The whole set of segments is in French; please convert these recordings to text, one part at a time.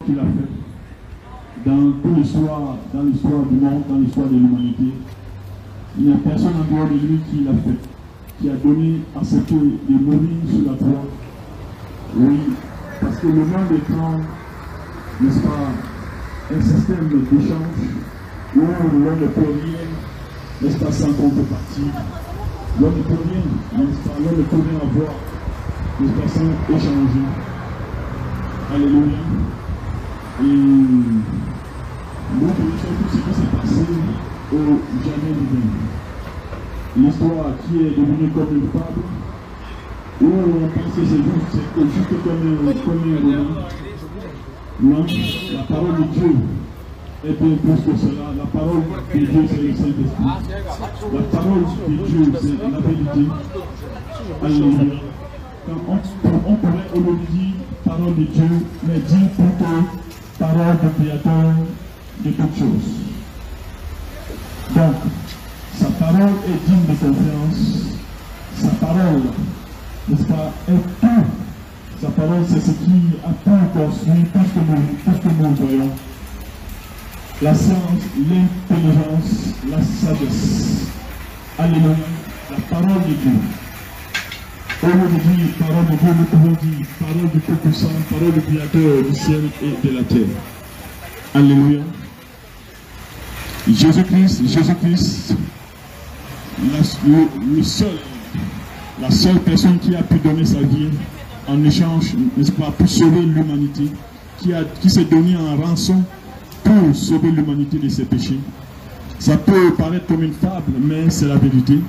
qu'il a fait dans toute l'histoire, dans l'histoire du monde, dans l'histoire de l'humanité. Il n'y a personne en dehors de lui qui l'a fait, qui a donné à ce que de mourir sur la croix. Oui, parce que le monde étant, n'est-ce pas, un système d'échange où l'on ne peut rien, n'est-ce pas, sans contrepartie. L'on ne peut rien, n'est-ce pas, l'on ne peut rien avoir, n'est-ce pas, sans échanger. Alléluia. Et nous connaissons tout ce qui s'est passé au jamais divin. L'histoire qui est devenue comme une fable, où on pense que c'est juste comme un roman. Non, la parole de Dieu est bien plus que cela. La parole de Dieu, c'est le Saint-Esprit. La parole de Dieu, c'est la vérité. Alléluia. On pourrait aujourd'hui dire parole de Dieu, mais dire plutôt parole du Créateur de toutes choses. Donc, sa parole est digne de confiance. Sa parole, n'est-ce pas, est tout. Sa parole, c'est ce qui a pu construire tout ce que nous voyons. La science, l'intelligence, la sagesse. Alléluia. La parole de Dieu. Au lieu de dire parole de Dieu, nous pouvons dire parole du Tout-Puissant, parole du Créateur du ciel et de la terre. Alléluia. Jésus-Christ, la seule personne qui a pu donner sa vie en échange, n'est-ce pas, pour sauver l'humanité, qui s'est donné en rançon pour sauver l'humanité de ses péchés. Ça peut paraître comme une fable, mais c'est la vérité.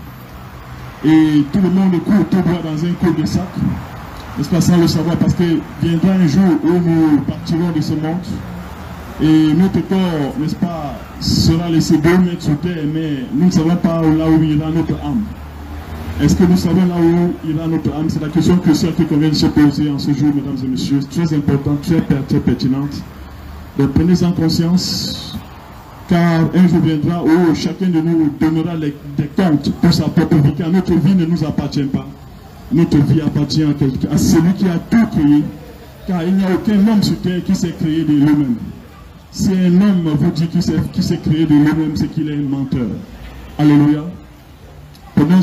Et tout le monde court tout droit dans un coup de sac, n'est-ce pas, sans le savoir, parce que viendra un jour où nous partirons de ce monde et notre corps, n'est-ce pas, sera laissé 2 mètres sous terre, mais nous ne savons pas là où ira notre âme. Est-ce que nous savons là où ira notre âme? C'est la question cruciale qui convient de se poser en ce jour, mesdames et messieurs, très importante, très pertinente. Donc prenez-en conscience, car un jour viendra où chacun de nous donnera des comptes pour sa propre vie, car notre vie ne nous appartient pas. Notre vie appartient à celui qui a tout créé, car il n'y a aucun homme sur terre qui s'est créé de lui-même. Si un homme vous dit qu'il s'est créé de lui-même, c'est qu'il est un menteur. Alléluia. Prenons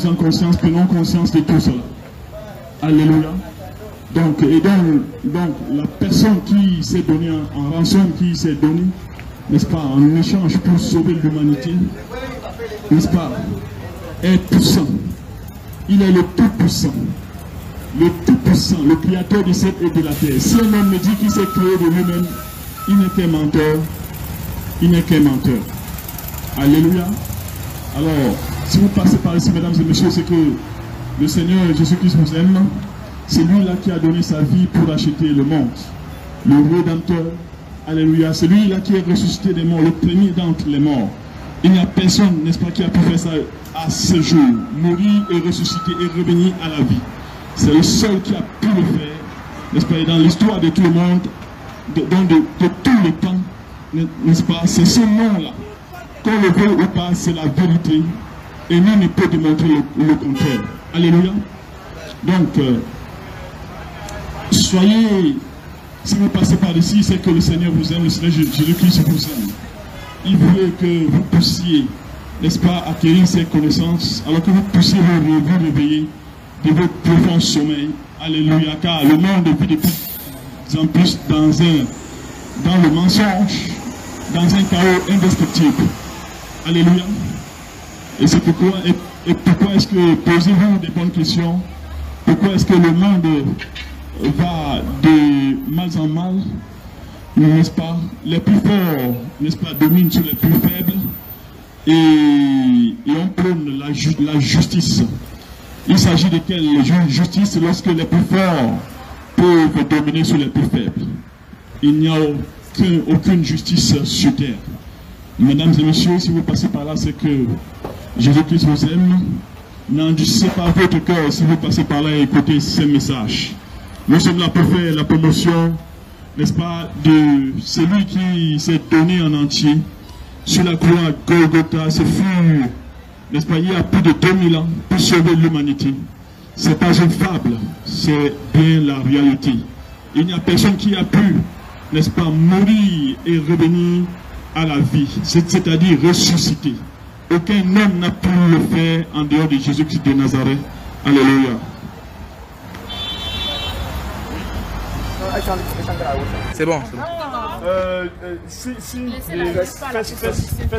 conscience de tout cela. Alléluia. Donc, la personne qui s'est donnée en rançon, qui s'est donnée, n'est-ce pas, en échange pour sauver l'humanité, n'est-ce pas, est puissant. Il est le tout-puissant. Le tout-puissant, le créateur du ciel et de la terre. Si un homme me dit qu'il s'est créé de lui-même, il n'est qu'un menteur. Il n'est qu'un menteur. Alléluia. Alors, si vous passez par ici, mesdames et messieurs, c'est que le Seigneur Jésus-Christ vous aime. C'est lui-là qui a donné sa vie pour acheter le monde. Le Rédempteur. Alléluia. C'est lui-là qui est ressuscité des morts, le premier d'entre les morts. Il n'y a personne, n'est-ce pas, qui a pu faire ça à ce jour. Mourir et ressusciter et revenir à la vie. C'est le seul qui a pu le faire, n'est-ce pas, et dans l'histoire de tout le monde, de tous les temps, n'est-ce pas, c'est ce nom-là. Qu'on le veut ou pas, c'est la vérité. Et nul ne peut démontrer le contraire. Alléluia. Donc, soyez, si vous passez par ici, c'est que le Seigneur vous aime, le Seigneur Jésus-Christ vous aime. Il veut que vous puissiez, n'est-ce pas, acquérir ces connaissances, alors que vous puissiez vous réveiller de votre profond sommeil. Alléluia. Car le monde vit de plus en plus dans le mensonge, dans un chaos indestructible. Alléluia. Et c'est pourquoi, est-ce que, posez-vous des bonnes questions, pourquoi est-ce que le monde va de mal en mal, n'est-ce pas, les plus forts, n'est-ce pas, dominent sur les plus faibles, et on prône la justice. Il s'agit de quelle justice lorsque les plus forts peuvent dominer sur les plus faibles? Il n'y a aucune justice sur terre. Mesdames et messieurs, si vous passez par là, c'est que Jésus-Christ vous aime. N'endurcissez pas votre cœur si vous passez par là et écoutez ces messages. Nous sommes là pour faire la promotion, n'est-ce pas, de celui qui s'est donné en entier sur la croix Golgotha. Ce fut, n'est-ce pas, il y a plus de 2000 ans pour sauver l'humanité. Ce n'est pas une fable, c'est bien la réalité. Il n'y a personne qui a pu, n'est-ce pas, mourir et revenir à la vie, c'est-à-dire ressusciter. Aucun homme n'a pu le faire en dehors de Jésus-Christ de Nazareth. Alléluia. C'est bon, c'est bon.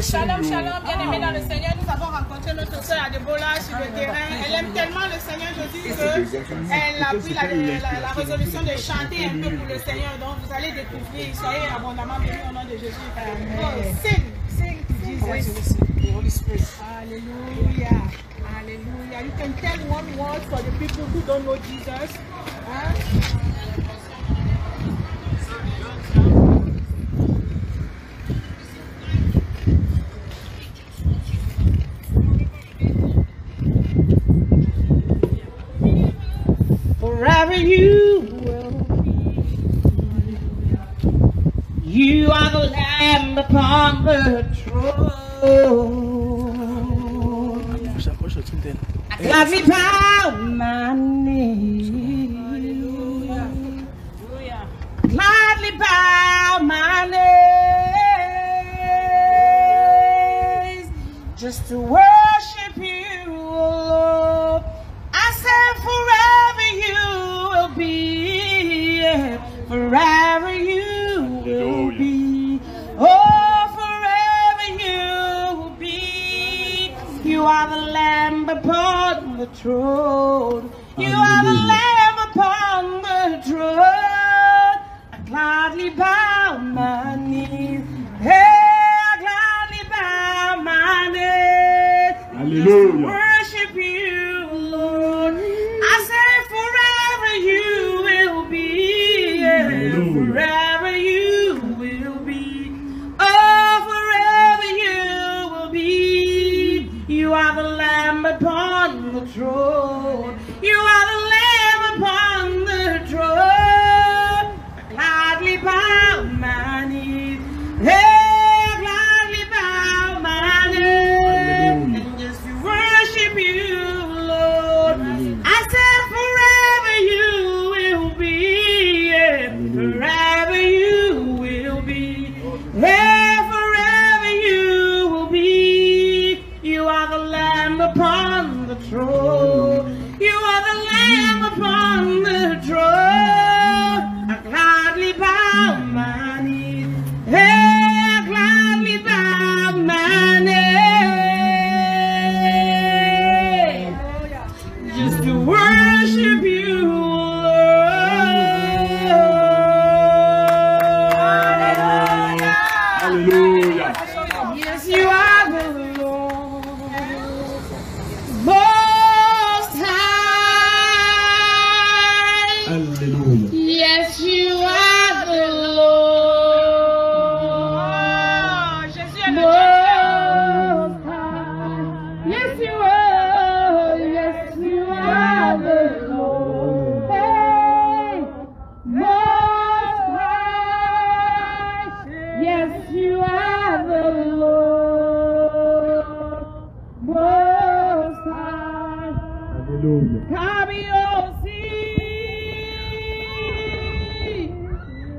Shalom, shalom, bien-aimés dans le Seigneur. Nous avons rencontré notre soeur Adebola sur le terrain. Elle aime tellement le Seigneur Jésus qu'elle a pris la résolution de chanter un peu pour le Seigneur. Donc vous allez découvrir. Soyez abondamment bénis au nom de Jésus. Sing to Jesus. Hallelujah. Hallelujah. You can tell one word for the people who don't know Jesus. Forever you will be. You are the Lamb upon the throne. I gladly bow my knee. Gladly bow my knees just to worship you, Lord. I said forever you will be, forever you will be, oh forever you will be. You are the Lamb upon the throne. You are the Lamb upon the throne. I gladly bow my knees. Hey, I gladly bow my knees. Hallelujah. Worship you, Lord. I say forever you will be. Forever you will be. Oh, forever you will be. You are the Lamb upon the throne. You are the Lamb upon the throne. I gladly bow my knees. Hey, I gladly bow my knees. And just to worship you, Lord. I said forever you will be. Forever you will be. Hey, forever you will be. You are the Lamb upon the throne. You are the Lamb upon the throne. I gladly bow my knees. Hey, I gladly bow my knees. Just to worship you, Lord. Hallelujah. Yes, you are the Lord. Most high. Hallelujah. Yes, you are the Lord. Jésus est le Most high. Yes, you are. Yes, you are the Lord. Hey, Most high. Yes, you are the Lord. Most high. Hallelujah. Kabiosi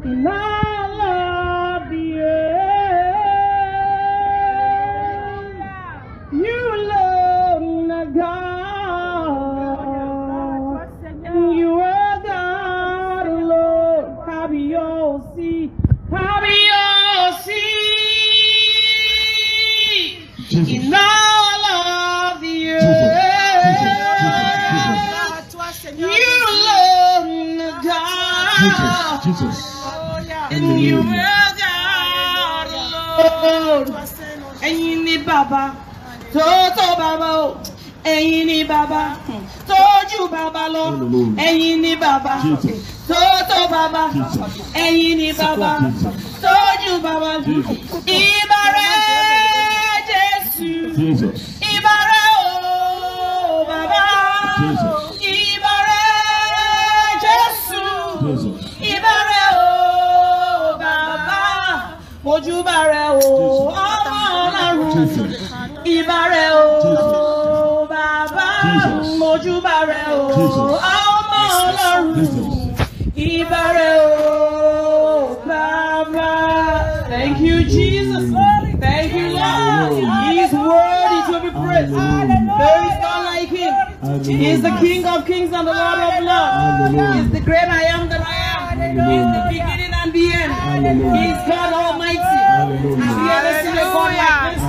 in all of the earth, you alone are God, you are God alone. Kabiosi, Kabiosi in all of the earth. You alone are God. Jesus. And you are God alone. Ẹ̀yin ni bàbá tó tó bàbá o. Ẹ̀yin ni bàbá tó jù bàbá lọ. Ẹ̀yin ni bàbá tó tó bàbá. Ẹ̀yin ni bàbá tó jù bàbá lọ. Ìbàrẹ̀ Jésù. Ìbàrẹ̀ o bàbá. Ìbàrẹ̀ Jésù. Ìbàrẹ̀ o bàbá. Mojúbàrẹ̀ o ọmọ Ọlọ́run. Ìbàrẹ̀ o bàbá. Mojúbàrẹ̀ o ọmọ Ọlọ́run. Ìbàrẹ̀ o bàbá. Thank you, Jesus. Thank you, Lord. He's worthy to be praised. There is none like him. He is the King of kings and the Lord of lords. He is the great I am that I am. He is the beginning and the end. He is God Almighty. Have you ever seen a God like this?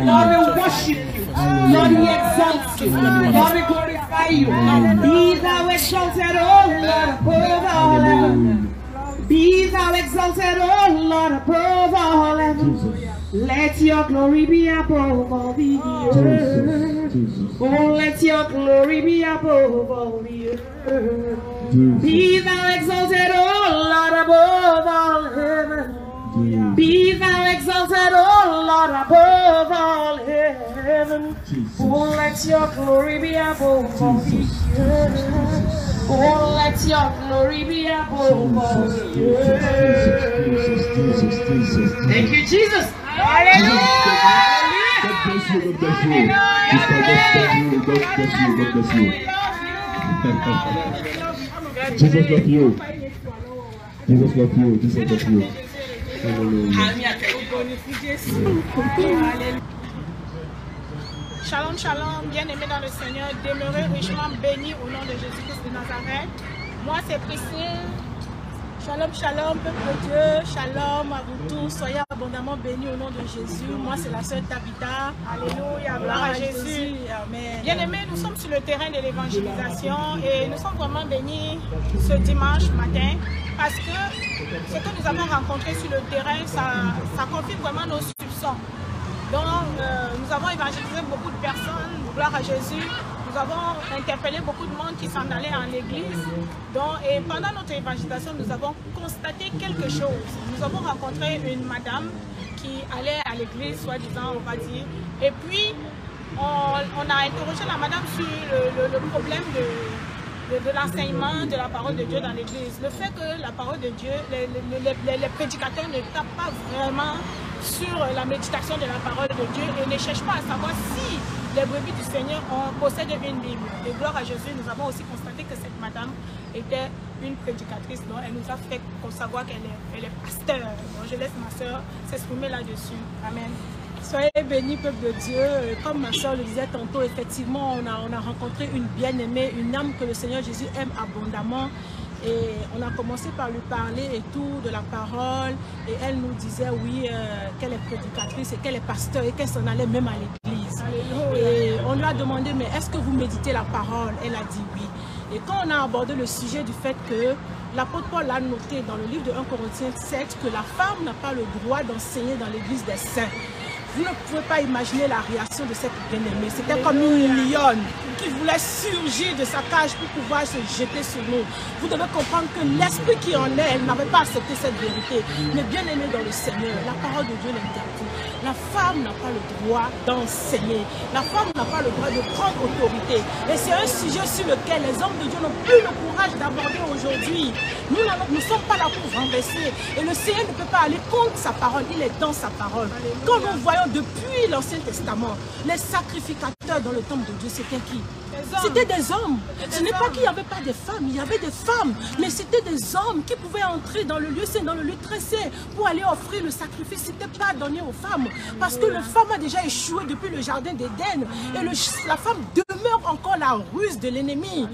Lord, we worship you. Lord, we exalt you. Lord, we glorify you. Be thou exalted, O Lord, above all heaven. Be thou exalted, O Lord, above all heaven. Let your glory be above all the earth. Oh, let your glory be above all the earth. Be thou exalted, O Lord, above all heaven. Be thou exalted, O Lord, above all heaven. Oh, let your glory be above all the earth. Oh, let your glory be above all the earth. Thank you, Jesus. Hallelujah. God bless you. God bless you. God bless you. Jesus love you. Jesus love you. Jesus love you. Shalom, shalom, bien-aimés dans le Seigneur, demeurez richement bénis au nom de Jésus-Christ de Nazareth. Moi, c'est Priscille. Shalom, shalom, peuple de Dieu. Shalom à vous tous. Soyez abondamment bénis au nom de Jésus. Moi, c'est la sœur Tabitha. Alléluia, gloire à Jésus. Amen. Bien-aimés, nous sommes sur le terrain de l'évangélisation et nous sommes vraiment bénis ce dimanche matin parce que ce que nous avons rencontré sur le terrain, ça confirme vraiment nos soupçons. Donc, nous avons évangélisé beaucoup de personnes, gloire à Jésus. Nous avons interpellé beaucoup de monde qui s'en allait en l'église. Et pendant notre évangélisation, nous avons constaté quelque chose. Nous avons rencontré une madame qui allait à l'église, soi-disant, on va dire. Et puis, on a interrogé la madame sur le problème de l'enseignement de la parole de Dieu dans l'église. Le fait que la parole de Dieu, les prédicateurs ne tapent pas vraiment sur la méditation de la parole de Dieu et ne cherchent pas à savoir si les brebis du Seigneur possèdent une Bible. Et gloire à Jésus, nous avons aussi constaté que cette madame était une prédicatrice. Donc elle nous a fait savoir qu'elle est pasteur. Donc je laisse ma soeur s'exprimer là-dessus. Amen. Soyez bénis, peuple de Dieu. Comme ma soeur le disait tantôt, effectivement, on a rencontré une bien-aimée, une âme que le Seigneur Jésus aime abondamment. Et on a commencé par lui parler et tout de la parole. Et elle nous disait, oui, qu'elle est prédicatrice et qu'elle est pasteur et qu'elle s'en allait même à l'église. Et on lui a demandé, mais est-ce que vous méditez la parole? Elle a dit oui. Et quand on a abordé le sujet du fait que l'apôtre Paul a noté dans le livre de 1 Corinthiens 7 que la femme n'a pas le droit d'enseigner dans l'église des saints. Vous ne pouvez pas imaginer la réaction de cette bien-aimée. C'était comme une lionne qui voulait surgir de sa cage pour pouvoir se jeter sur nous. Vous devez comprendre que l'esprit qui en est, elle n'avait pas accepté cette vérité. Mais bien aimée dans le Seigneur, la parole de Dieu l'interdit. La femme n'a pas le droit d'enseigner. La femme n'a pas le droit de prendre autorité. Et c'est un sujet sur lequel les hommes de Dieu n'ont plus le courage d'aborder aujourd'hui. Nous ne sommes pas là pour renverser. Et le Seigneur ne peut pas aller contre sa parole. Il est dans sa parole. Quand nous voyons depuis l'Ancien Testament, les sacrificateurs dans le temple de Dieu, c'était qui? C'était des hommes. Ce n'est pas qu'il n'y avait pas de femmes, il y avait des femmes, mais c'était des hommes qui pouvaient entrer dans le lieu saint, dans le lieu très saint, pour aller offrir le sacrifice. Ce n'était pas donné aux femmes, parce que le femme a déjà échoué depuis le jardin d'Éden, et la femme demeure encore la ruse de l'ennemi.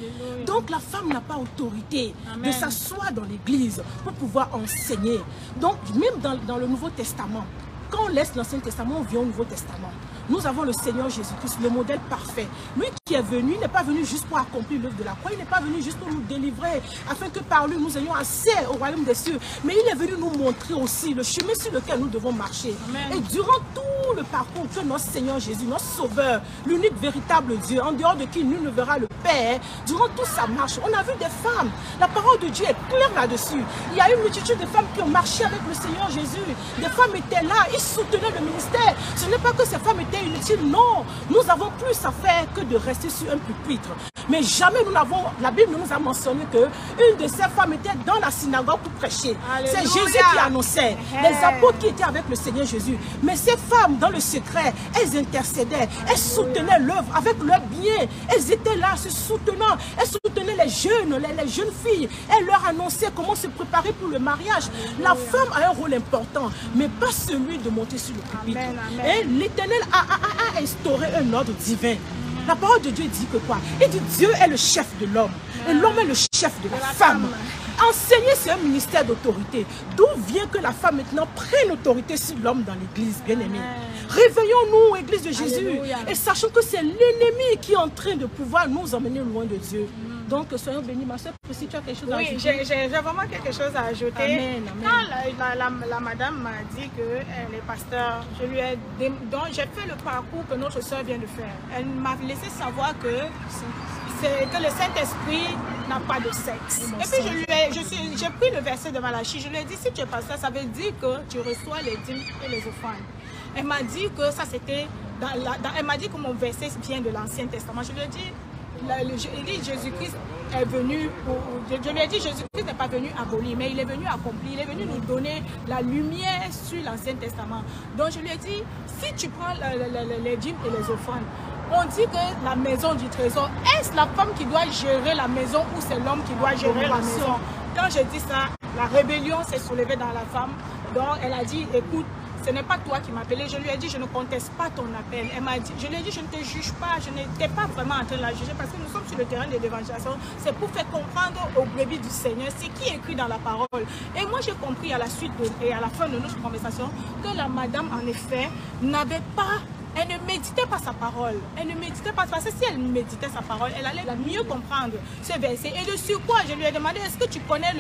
Donc la femme n'a pas autorité de s'asseoir dans l'église pour pouvoir enseigner. Donc même dans le Nouveau Testament, quand on laisse l'Ancien Testament, on vient au Nouveau Testament. Nous avons le Seigneur Jésus-Christ, le modèle parfait. Lui qui est venu, il n'est pas venu juste pour accomplir l'œuvre de la croix, il n'est pas venu juste pour nous délivrer, afin que par lui nous ayons accès au royaume des cieux. Mais il est venu nous montrer aussi le chemin sur lequel nous devons marcher. Amen. Et durant tout le parcours que notre Seigneur Jésus, notre Sauveur, l'unique véritable Dieu, en dehors de qui nul ne verra le Père, durant toute sa marche, on a vu des femmes. La parole de Dieu est claire là-dessus. Il y a une multitude de femmes qui ont marché avec le Seigneur Jésus. Des femmes étaient là, ils soutenaient le ministère. Ce n'est pas que ces femmes étaient était inutile. Non, nous avons plus à faire que de rester sur un pupitre. Mais jamais nous n'avons, la Bible nous a mentionné qu'une de ces femmes était dans la synagogue pour prêcher. C'est Jésus qui annonçait, les apôtres qui étaient avec le Seigneur Jésus. Mais ces femmes, dans le secret, elles intercédaient, elles soutenaient l'œuvre avec leur bien. Elles étaient là, se soutenant. Elles soutenaient les jeunes filles. Elles leur annonçaient comment se préparer pour le mariage. La femme a un rôle important, mais pas celui de monter sur le pupitre. Et l'Éternel a instauré un ordre divin. La parole de Dieu dit que quoi? Il dit Dieu est le chef de l'homme et l'homme est le chef de la femme. Enseigner, c'est un ministère d'autorité. D'où vient que la femme maintenant prenne autorité sur l'homme dans l'église, bien-aimé? Réveillons-nous, église de Jésus, Alléluia. Et sachons que c'est l'ennemi qui est en train de pouvoir nous emmener loin de Dieu. Donc, soyons bénis, ma soeur, si tu as quelque chose à ajouter. Oui, j'ai vraiment quelque chose à ajouter. Amen, amen. Quand la madame m'a dit qu'elle est pasteur, donc j'ai fait le parcours que notre soeur vient de faire. Elle m'a laissé savoir que le Saint-Esprit n'a pas de sexe. Et puis j'ai pris le verset de Malachie, je lui ai dit, si tu es pasteur, ça veut dire que tu reçois les dîmes et les offrandes. Elle m'a dit que ça c'était, elle m'a dit que mon verset vient de l'Ancien Testament. Je lui ai dit, Jésus-Christ est venu, je lui ai dit, Jésus-Christ n'est pas venu abolir, mais il est venu accomplir, il est venu nous donner la lumière sur l'Ancien Testament. Donc je lui ai dit, si tu prends les dîmes et les offrandes, on dit que la maison du trésor, est-ce la femme qui doit gérer la maison ou c'est l'homme qui doit gérer la maison? Quand j'ai dit ça, la rébellion s'est soulevée dans la femme. Donc elle a dit, écoute, ce n'est pas toi qui m'as appelé. Je lui ai dit, je ne conteste pas ton appel. Elle m'a dit, je lui ai dit, je ne te juge pas. Je n'étais pas vraiment en train de la juger parce que nous sommes sur le terrain de l'évangélisation. C'est pour faire comprendre aux brebis du Seigneur ce qui est écrit dans la parole. Et moi, j'ai compris à la suite et à la fin de notre conversation que la madame, en effet, n'avait pas... Elle ne méditait pas sa parole. Elle ne méditait pas, parce que si elle méditait sa parole, elle allait mieux comprendre ce verset. Et de surcroît, je lui ai demandé, est-ce que tu connais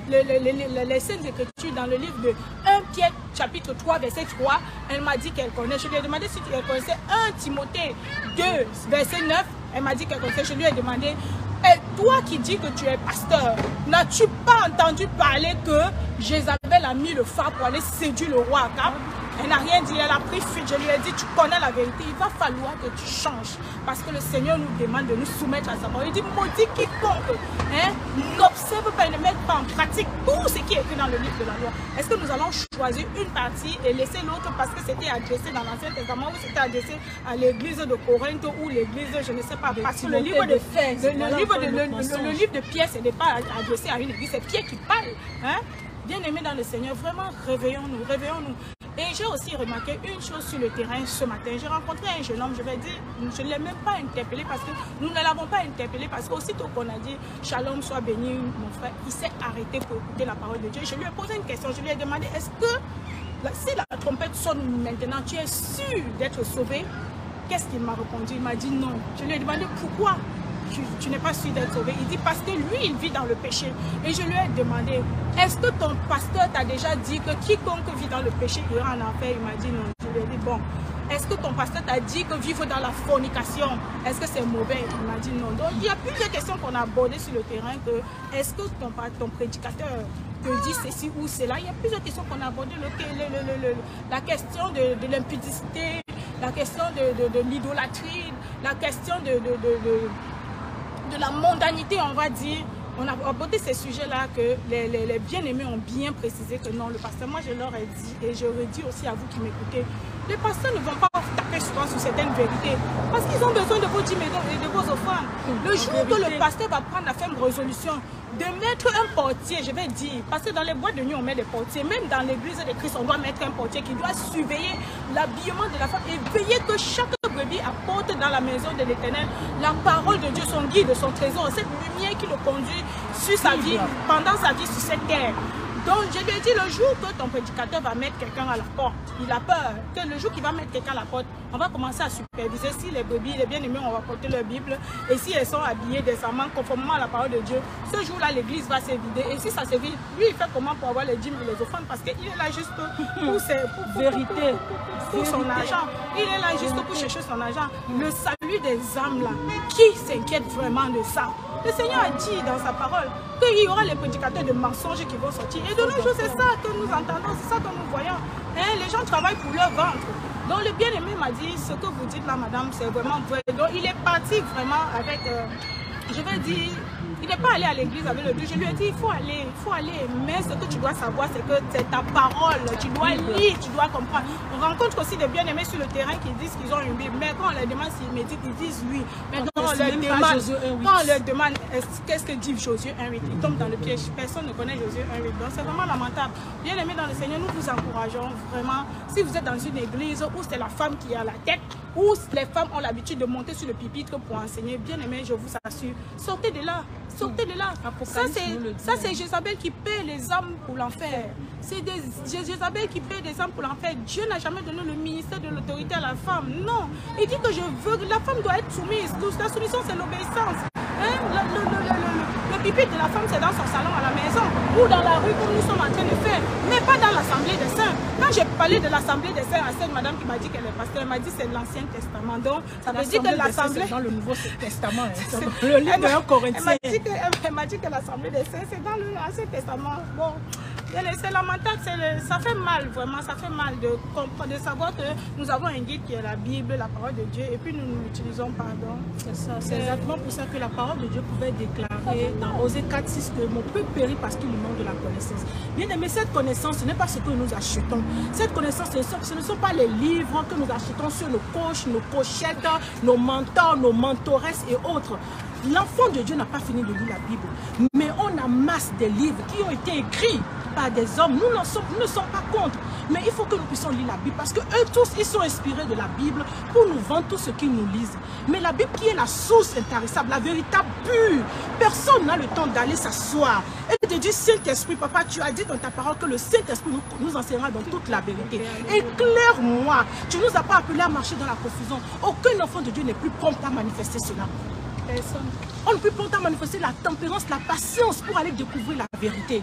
les scènes d'écriture dans le livre de 1 Pierre, chapitre 3, verset 3? Elle m'a dit qu'elle connaît. Je lui ai demandé si elle connaissait 1 Timothée 2, verset 9. Elle m'a dit qu'elle connaissait. Je lui ai demandé, et toi qui dis que tu es pasteur, n'as-tu pas entendu parler que Jézabel a mis le phare pour aller séduire le roi Akab? Elle n'a rien dit, elle a pris fuite. Je lui ai dit, tu connais la vérité, il va falloir que tu changes. Parce que le Seigneur nous demande de nous soumettre à sa parole. Il dit, maudit quiconque n'observe pas et ne met pas en pratique tout ce qui est écrit dans le livre de la loi. Est-ce que nous allons choisir une partie et laisser l'autre parce que c'était adressé dans l'Ancien Testament ou c'était adressé à l'église de Corinthe ou l'église, je ne sais pas. Parce que le livre de Pierre, ce n'est pas adressé à une église, c'est Pierre qui parle. Bien-aimés dans le Seigneur, vraiment réveillons-nous, réveillons-nous. Et j'ai aussi remarqué une chose sur le terrain ce matin. J'ai rencontré un jeune homme, je vais dire, je ne l'ai même pas interpellé parce que nous ne l'avons pas interpellé parce qu'aussitôt qu'on a dit Shalom, sois béni, mon frère, il s'est arrêté pour écouter la parole de Dieu. Je lui ai posé une question, je lui ai demandé, est-ce que si la trompette sonne maintenant, tu es sûr d'être sauvé? Qu'est-ce qu'il m'a répondu? Il m'a dit non. Je lui ai demandé pourquoi tu n'es pas sûr d'être sauvé. Il dit parce que lui, il vit dans le péché. Et je lui ai demandé, est-ce que ton pasteur t'a déjà dit que quiconque vit dans le péché ira en enfer? Il m'a dit non. Je lui ai dit bon, est-ce que ton pasteur t'a dit que vivre dans la fornication, est-ce que c'est mauvais? Il m'a dit non. Donc il y a plusieurs questions qu'on a abordées sur le terrain. Est-ce que ton prédicateur te dit ceci ou cela? Il y a plusieurs questions qu'on a abordées. La question de l'impudicité, la question de l'idolâtrie, la question de la mondanité, on va dire. On a abordé ces sujets-là que les bien-aimés ont bien précisé que non, le pasteur, moi je leur ai dit, et je redis aussi à vous qui m'écoutez, les pasteurs ne vont pas taper souvent sur certaines vérités, parce qu'ils ont besoin de vos dîmes et de vos offrandes. Le jour que le pasteur va prendre la ferme résolution de mettre un portier, je vais dire, parce que dans les boîtes de nuit on met des portiers, même dans l'église de Christ on doit mettre un portier qui doit surveiller l'habillement de la femme et veiller que chaque brebis apporte dans la maison de l'Éternel la parole de Dieu, son guide, son trésor, cette lumière qui le conduit sur sa vie, pendant sa vie sur cette terre. Donc je lui ai dit, le jour que ton prédicateur va mettre quelqu'un à la porte, il a peur que le jour qu'il va mettre quelqu'un à la porte, on va commencer à superviser si les brebis, les bien-aimés, on va porter leur Bible, et si elles sont habillées décemment, conformément à la parole de Dieu, ce jour-là, l'église va se vider. Et si ça se vide, lui, il fait comment pour avoir les dîmes et les offrandes? Parce qu'il est là juste pour ses vérités, pour son argent. Il est là juste pour chercher son argent. Le salut des âmes, là, qui s'inquiète vraiment de ça? Le Seigneur a dit dans sa parole qu'il y aura les prédicateurs de mensonges qui vont sortir. Et de nos jours, c'est ça que nous entendons, c'est ça que nous voyons. Les gens travaillent pour leur ventre. Donc le bien-aimé m'a dit, ce que vous dites là, madame, c'est vraiment vrai. Donc il est parti vraiment avec, je veux dire, il n'est pas allé à l'église avec le Dieu. Je lui ai dit, il faut aller. Mais ce que tu dois savoir, c'est que c'est ta parole. Tu dois lire, tu dois comprendre. On rencontre aussi des bien-aimés sur le terrain qui disent qu'ils ont une Bible. Mais quand on leur demande s'ils méditent, ils disent oui. Mais quand on leur demande, qu'est-ce que dit Josué 1.8, ils tombent dans le piège. Personne ne connaît Josué 1.8. Donc c'est vraiment lamentable. Bien-aimés dans le Seigneur, nous vous encourageons vraiment. Si vous êtes dans une église où c'est la femme qui est à la tête, où les femmes ont l'habitude de monter sur le pupitre pour enseigner, bien-aimés, je vous assure, sortez de là. Sortez de là. Ça, c'est Jézabel qui paie les âmes pour l'enfer. C'est Jézabel qui paie des âmes pour l'enfer. Dieu n'a jamais donné le ministère de l'autorité à la femme. Non. Il dit que je veux que la femme doit être soumise. La soumission, c'est l'obéissance. Hein? Le pupitre de la femme, c'est dans son salon à la maison ou dans la rue comme nous sommes en train de faire. Mais pas dans l'assemblée des saints. Quand j'ai parlé de l'assemblée des saints à cette madame qui m'a dit qu'elle est pasteur, elle m'a dit c'est l'Ancien Testament. Donc, ça veut dire que l'assemblée... dans le Nouveau Testament. Le livre de 1 Corinthiens. Elle m'a dit que l'assemblée des saints, c'est dans l'Ancien Testament. Bon, c'est lamentable, ça fait mal, vraiment, ça fait mal de comprendre, de savoir que nous avons un guide qui est la Bible, la parole de Dieu, et puis nous ne l'utilisons pas. C'est ça, c'est exactement pour ça que la parole de Dieu pouvait déclarer dans Osée 4.6 que mon peuple périt parce qu'il lui manque de la connaissance. Bien aimé, cette connaissance, ce n'est pas ce que nous achetons. Cette connaissance, ce ne sont pas les livres que nous achetons sur nos coches, nos pochettes, nos mentors, nos mentoresses et autres. L'enfant de Dieu n'a pas fini de lire la Bible, mais on amasse des livres qui ont été écrits par des hommes. Nous ne sommes pas contre, mais il faut que nous puissions lire la Bible parce que eux tous, ils sont inspirés de la Bible pour nous vendre tout ce qu'ils nous lisent. Mais la Bible qui est la source intarissable, la véritable pure, personne n'a le temps d'aller s'asseoir et de dire Saint-Esprit, papa, tu as dit dans ta parole que le Saint-Esprit nous enseignera dans toute la vérité. Éclaire-moi, tu ne nous as pas appelés à marcher dans la confusion. Aucun enfant de Dieu n'est plus prompt à manifester cela. On ne peut pas manifester la tempérance, la patience pour aller découvrir la vérité.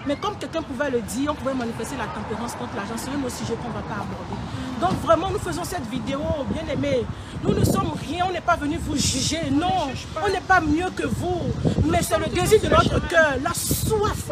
Mais comme quelqu'un pouvait le dire, on pouvait manifester la tempérance contre l'argent. C'est un autre sujet qu'on ne va pas aborder. Donc vraiment, nous faisons cette vidéo, bien aimés. Nous ne sommes rien, on n'est pas venu vous juger. Non, on n'est pas mieux que vous. Mais c'est le désir de notre cœur, la soif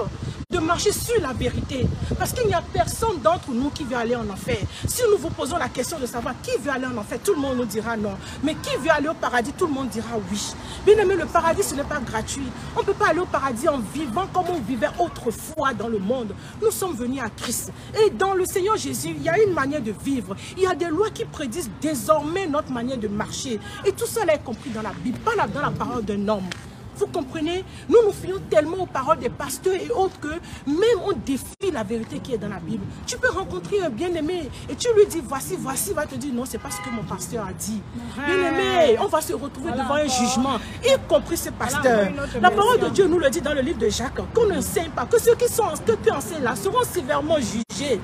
de marcher sur la vérité. Parce qu'il n'y a personne d'entre nous qui veut aller en enfer. Si nous vous posons la question de savoir qui veut aller en enfer, tout le monde nous dira non. Mais qui veut aller au paradis, tout le monde dira oui. Bien aimé, le paradis, ce n'est pas gratuit. On ne peut pas aller au paradis en vivant comme on vivait autrefois dans le monde. Nous sommes venus à Christ. Et dans le Seigneur Jésus, il y a une manière de vivre. Il y a des lois qui prédisent désormais notre manière de marcher. Et tout cela est compris dans la Bible, pas dans la parole d'un homme. Vous comprenez? Nous nous fions tellement aux paroles des pasteurs et autres que même on défie la vérité qui est dans la Bible. Tu peux rencontrer un bien-aimé et tu lui dis voici, il va te dire non, c'est pas ce que mon pasteur a dit. Bien-aimé, on va se retrouver devant un jugement, y compris ce pasteur. La parole de Dieu nous le dit dans le livre de Jacques, qu'on n'enseigne pas, que ceux que tu enseignes là seront sévèrement jugés.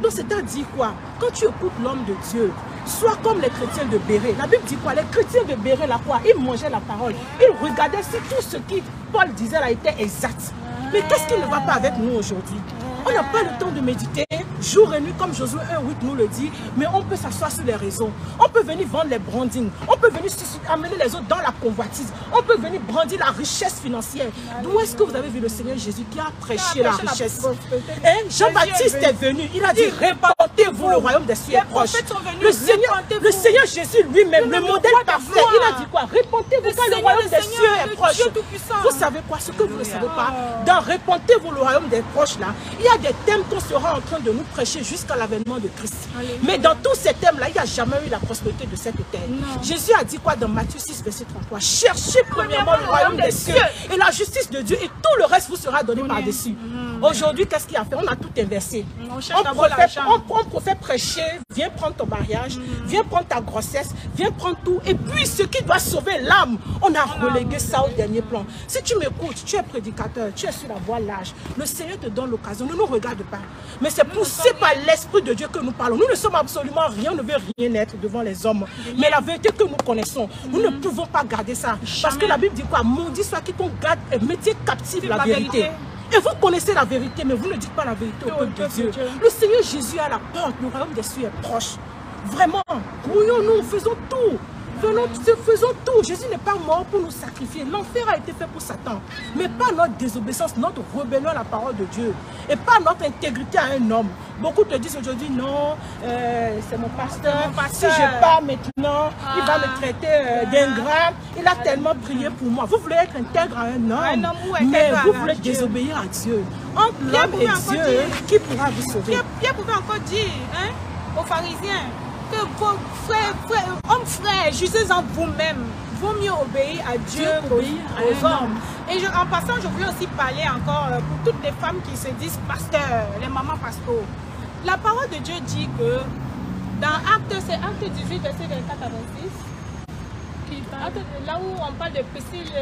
Donc c'est-à-dire quoi? Quand tu écoutes l'homme de Dieu, sois comme les chrétiens de Béret. La Bible dit quoi? Les chrétiens de Béret, là quoi? Ils mangeaient la parole. Ils regardaient si tout ce que Paul disait là était exact. Mais qu'est-ce qui ne va pas avec nous aujourd'hui? On n'a pas le temps de méditer jour et nuit comme Josué 1.8 nous le dit, mais on peut s'asseoir sur les réseaux. On peut venir vendre les brandings. On peut venir amener les autres dans la convoitise. On peut venir brandir la richesse financière. D'où est-ce que vous avez vu le Seigneur Jésus qui a prêché la richesse? Jean-Baptiste est venu, il a dit répandez-vous, le royaume des cieux est proche. Le Seigneur Jésus lui-même, le modèle parfait, il a dit quoi? Répandez-vous car le royaume des cieux est proche. Vous savez quoi? Ce que vous ne savez pas, dans répandez-vous, le royaume des proches là, il y a des thèmes qu'on sera en train de nous prêcher jusqu'à l'avènement de Christ. Alléluia. Mais dans tous ces thèmes-là, il n'y a jamais eu la prospérité de cette terre. Non. Jésus a dit quoi dans Matthieu 6, verset 33? Cherchez premièrement le royaume des cieux et la justice de Dieu et tout le reste vous sera donné par-dessus. Aujourd'hui, qu'est-ce qu'il a fait? On a tout inversé. On prophète prêcher, viens prendre ton mariage, viens prendre ta grossesse, viens prendre tout. Et puis ce qui doit sauver l'âme, on a relégué ça au dernier plan. Si tu m'écoutes, tu es prédicateur, tu es sur la voie large, le Seigneur te donne l'occasion, ne nous regarde pas. Mais c'est poussé par l'Esprit de Dieu que nous parlons. Nous ne sommes absolument rien, on ne veut rien être devant les hommes. Mais la vérité que nous connaissons, nous ne pouvons pas garder ça. Parce que la Bible dit quoi? Maudit soit quiconque garde et mettez captive la vérité. Et vous connaissez la vérité, mais vous ne dites pas la vérité au peuple de Dieu. Le Seigneur Jésus est à la porte, le royaume des cieux est proche. Vraiment, grouillons-nous, faisons tout faisons tout. Jésus n'est pas mort pour nous sacrifier. L'enfer a été fait pour Satan. Mais pas notre désobéissance, notre rébellion à la parole de Dieu. Et pas notre intégrité à un homme. Beaucoup te disent aujourd'hui, non, c'est mon pasteur. Si je pars maintenant, il va me traiter d'ingrat. Il a tellement prié pour moi. Vous voulez être intègre à un homme, mais vous voulez désobéir à Dieu. Entre l'homme et Dieu, qui pourra vous sauver? Pierre pouvait encore dire aux pharisiens que vos hommes frères, jugez-en vous-même. Vaut mieux obéir à Dieu qu'aux hommes. Et en passant, je voulais aussi parler encore pour toutes les femmes qui se disent pasteurs, les mamans pasteurs. La parole de Dieu dit que dans c'est Acte 18, verset 24 à 26, là où on parle de Priscille,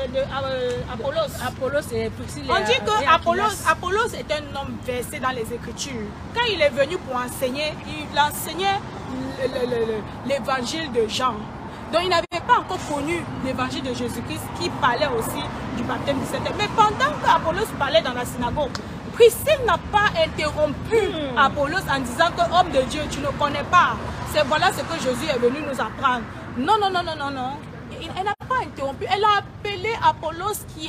Apollos et Priscille. On dit que Apollos est un homme versé dans les Écritures. Quand il est venu pour enseigner, il enseignait l'évangile de Jean. Donc il n'avait pas encore connu l'évangile de Jésus-Christ qui parlait aussi du baptême du Saint-Esprit. Mais pendant qu'Apollos parlait dans la synagogue, Priscille n'a pas interrompu Apollos en disant que homme de Dieu, tu ne connais pas. Voilà ce que Jésus est venu nous apprendre. Non. Elle n'a pas interrompu. Elle a appelé Apollos qui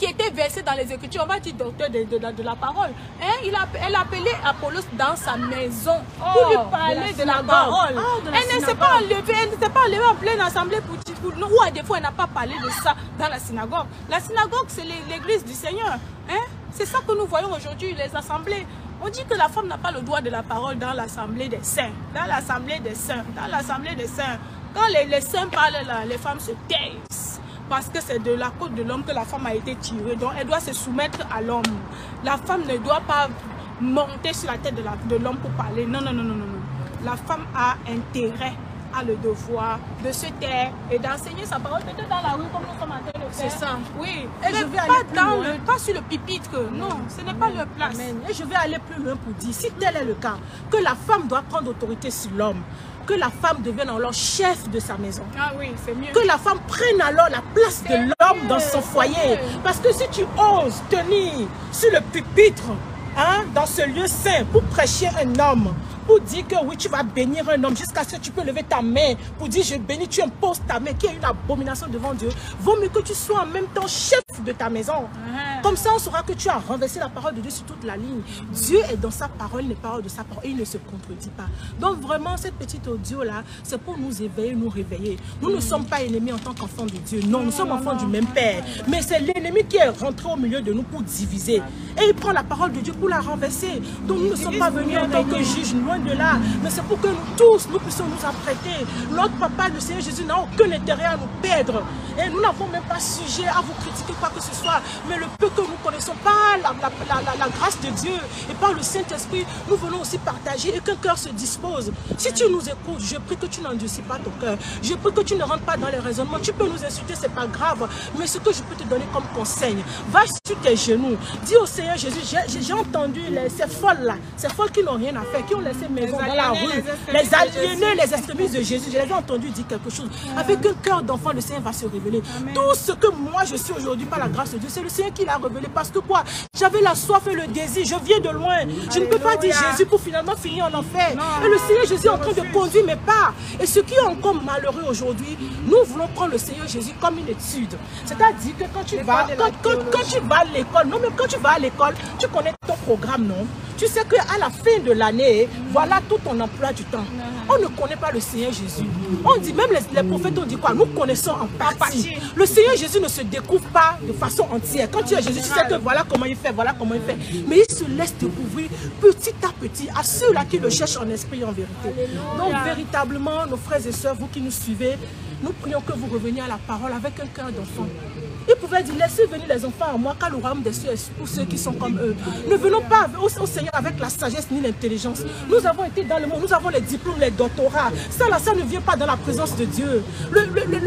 était versé dans les Écritures. On va dire docteur de la parole. Elle a appelé Apollos dans sa maison pour lui parler de la parole. Elle ne s'est pas enlevée en pleine assemblée ou à défaut elle n'a pas parlé de ça dans la synagogue. La synagogue c'est l'église du Seigneur. C'est ça que nous voyons aujourd'hui, les assemblées. On dit que la femme n'a pas le droit de la parole dans l'assemblée des saints. Dans l'assemblée des saints. Quand les saints parlent là, les femmes se taisent. Parce que c'est de la côte de l'homme que la femme a été tirée. Donc elle doit se soumettre à l'homme. La femme ne doit pas monter sur la tête de l'homme pour parler. Non. La femme a intérêt, a le devoir de se taire et d'enseigner sa parole peut-être dans la rue comme nous sommes en train de faire. C'est ça. Oui. Et je vais aller pas sur le pupitre. Non, ce n'est pas leur place. Amen. Et je vais aller plus loin pour dire, si tel est le cas, que la femme doit prendre autorité sur l'homme. Que la femme devienne alors chef de sa maison. Ah oui, c'est mieux. Que la femme prenne alors la place de l'homme dans son foyer. Parce que si tu oses tenir sur le pupitre, dans ce lieu saint, pour prêcher un homme, pour dire que oui, tu vas bénir un homme jusqu'à ce que tu peux lever ta main pour dire je bénis, tu imposes ta main, qui est une abomination devant Dieu. Vaut mieux que tu sois en même temps chef de ta maison. Comme ça, on saura que tu as renversé la parole de Dieu sur toute la ligne. Dieu est dans sa parole, les paroles de sa parole, et il ne se contredit pas. Donc vraiment, cette petite audio-là, c'est pour nous éveiller, nous réveiller. Nous ne sommes pas ennemis en tant qu'enfants de Dieu. Non, nous sommes enfants du même Père. Mais c'est l'ennemi qui est rentré au milieu de nous pour diviser. Et il prend la parole de Dieu pour la renverser. Donc nous ne sommes pas venus en tant que juges, loin de là. Mais c'est pour que nous tous, nous puissions nous apprêter. Notre papa, le Seigneur Jésus, n'a aucun intérêt à nous perdre. Et nous n'avons même pas sujet à vous critiquer quoi que ce soit. Mais le peu que nous connaissons par la grâce de Dieu et par le Saint-Esprit, nous voulons aussi partager et qu'un cœur se dispose. Si tu nous écoutes, je prie que tu n'endurcis pas ton cœur. Je prie que tu ne rentres pas dans les raisonnements. Tu peux nous insulter, c'est pas grave. Mais ce que je peux te donner comme conseil, va sur tes genoux. Dis au Seigneur Jésus, j'ai entendu ces folles-là, ces folles qui n'ont rien à faire, qui ont laissé maison dans la rue, les aliénés, les extrémistes de Jésus. Je les ai entendus dire quelque chose. Avec un cœur d'enfant, le Seigneur va se révéler. Amen. Tout ce que moi je suis aujourd'hui par la grâce de Dieu, c'est le Seigneur qui l'a révélé. Parce que quoi? J'avais la soif et le désir. Je viens de loin. Je ne peux pas dire Jésus pour finalement finir en enfer. Et le Seigneur Jésus est en train de conduire mes pas. Et ce qui est encore malheureux aujourd'hui, nous voulons prendre le Seigneur Jésus comme une étude. C'est-à-dire que quand tu vas, quand tu vas à l'école, non, même quand tu vas à l'école, tu connais ton programme, non? Tu sais qu'à la fin de l'année, voilà tout ton emploi du temps. On ne connaît pas le Seigneur Jésus. On dit, même les prophètes ont dit quoi? Nous connaissons en partie. Le Seigneur Jésus ne se découvre pas de façon entière. Quand tu es Jésus, tu sais que voilà comment il fait, voilà comment il fait. Mais il se laisse découvrir petit à petit à ceux-là qui le cherchent en esprit et en vérité. Donc véritablement, nos frères et sœurs, vous qui nous suivez, nous prions que vous reveniez à la parole avec un cœur d'enfant. Il pouvait dire, laissez venir les enfants à moi, car le royaume des cieux est pour ceux qui sont comme eux. Ne venons pas au Seigneur avec la sagesse ni l'intelligence. Nous avons été dans le monde, nous avons les diplômes, les doctorats. Ça ne vient pas dans la présence de Dieu.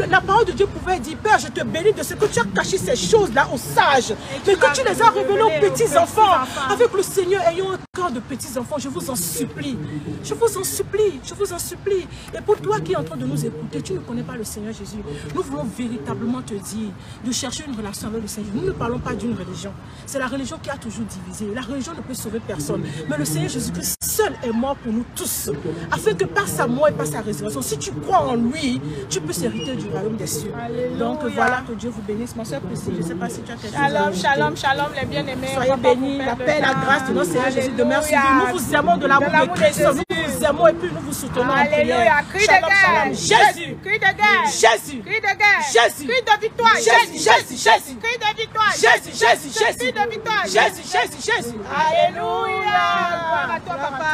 La parole de Dieu pouvait dire, Père, je te bénis de ce que tu as caché ces choses-là aux sages, mais que tu les as révélées aux petits-enfants. Avec le Seigneur, ayons un cœur de petits-enfants, je vous en supplie. Je vous en supplie, je vous en supplie. Et pour toi qui es en train de nous écouter, tu ne connais pas le Seigneur Jésus. Nous voulons véritablement te dire de chercher une relation avec le Seigneur. Nous ne parlons pas d'une religion. C'est la religion qui a toujours divisé. La religion ne peut sauver personne. Mais le Seigneur Jésus-Christ seul est mort pour nous tous, afin que par sa mort et par sa résurrection, si tu crois en lui, tu peux hériter du royaume des cieux. Alléluia. Donc voilà, que Dieu vous bénisse. Ma soeur Priscille, je ne sais pas si tu as quelque chose à Shalom, dire. shalom, shalom, les bien-aimés. Soyez bénis, la paix et la grâce de notre Seigneur Jésus demeure sur vous. Nous vous aimons de l'amour de Christ, nous vous aimons et puis nous vous soutenons en prière. Alléluia. Cri de Shalom, guerre. shalom. Jésus. Cri de guerre. Jésus. Cri de guerre. Jésus. Cri de victoire. Jésus, Jésus, Jésus. Cri de victoire. Jésus, Jésus, Cri Jésus. de victoire. Jésus, Jésus, Jésus. Alléluia. Gloire à toi, papa.